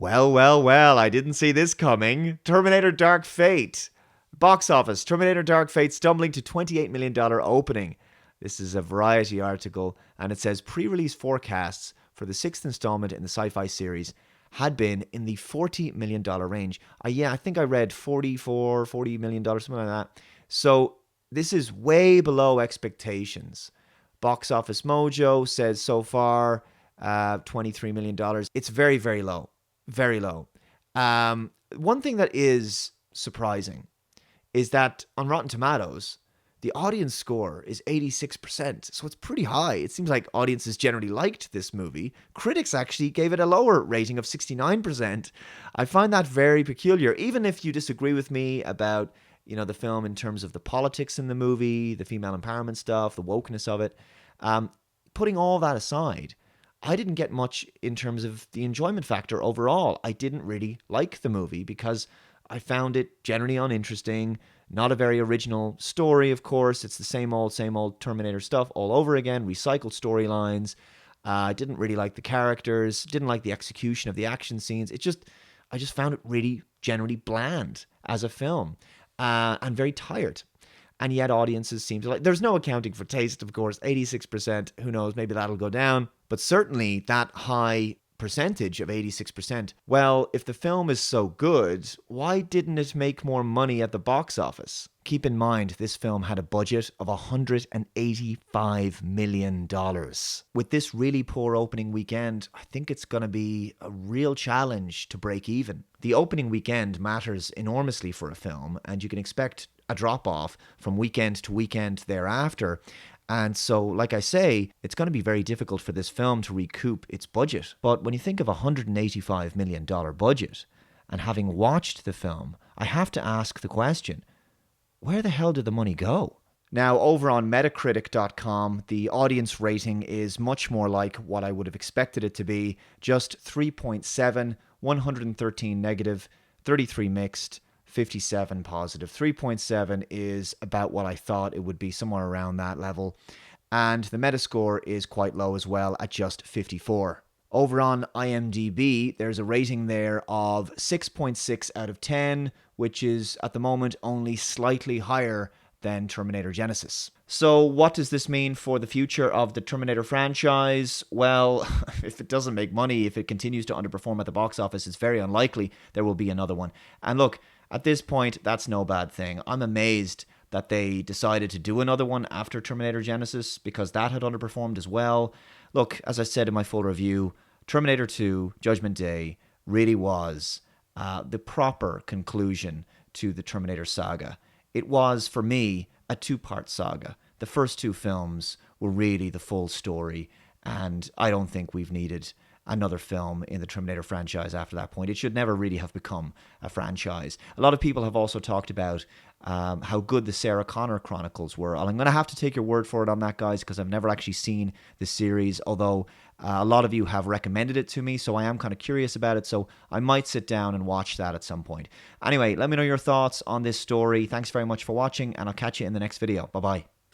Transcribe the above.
Well, well, well, I didn't see this coming. Terminator Dark Fate. Box office. Terminator Dark Fate stumbling to $28 million opening. This is a Variety article, and it says pre-release forecasts for the sixth installment in the sci-fi series had been in the $40 million range. I think I read $40 million, something like that. So this is way below expectations. Box Office Mojo says so far $23 million. It's very, very low. Very low. One thing that is surprising is that on Rotten Tomatoes, the audience score is 86%, so it's pretty high. It seems like audiences generally liked this movie. Critics actually gave it a lower rating of 69%. I find that very peculiar, even if you disagree with me about, the film in terms of the politics in the movie, the female empowerment stuff, the wokeness of it. Putting all that aside, I didn't get much in terms of the enjoyment factor overall. I didn't really like the movie because I found it generally uninteresting. Not a very original story, of course. It's the same old Terminator stuff all over again, recycled storylines. I didn't really like the characters, didn't like the execution of the action scenes. I just found it really generally bland as a film and very tired. And yet audiences seem to like. There's no accounting for taste, of course. 86%, who knows, maybe that'll go down. But certainly that high percentage of 86%. Well, if the film is so good, why didn't it make more money at the box office? Keep in mind, this film had a budget of $185 million. With this really poor opening weekend, I think it's going to be a real challenge to break even. The opening weekend matters enormously for a film, and you can expect a drop-off from weekend to weekend thereafter. And so, like I say, it's going to be very difficult for this film to recoup its budget. But when you think of a $185 million budget, and having watched the film, I have to ask the question, where the hell did the money go? Now, over on Metacritic.com, the audience rating is much more like what I would have expected it to be. Just 3.7, 113 negative, 33 mixed, 57 positive. 3.7 is about what I thought it would be, somewhere around that level. And the Metascore is quite low as well at just 54. Over on IMDb, there's a rating there of 6.6 out of 10, which is at the moment only slightly higher than Terminator Genisys. So what does this mean for the future of the Terminator franchise? Well, if it doesn't make money, if it continues to underperform at the box office, it's very unlikely there will be another one. And look, at this point, that's no bad thing. I'm amazed that they decided to do another one after Terminator Genisys because that had underperformed as well. Look, as I said in my full review, Terminator 2, Judgment Day, really was the proper conclusion to the Terminator saga. It was, for me, a two-part saga. The first two films were really the full story, and I don't think we've needed another film in the Terminator franchise after that point. It should never really have become a franchise. A lot of people have also talked about how good the Sarah Connor Chronicles were. I'm going to have to take your word for it on that, guys, because I've never actually seen the series, although a lot of you have recommended it to me, so I am kind of curious about it, so I might sit down and watch that at some point. Anyway, let me know your thoughts on this story. Thanks very much for watching, and I'll catch you in the next video. Bye-bye.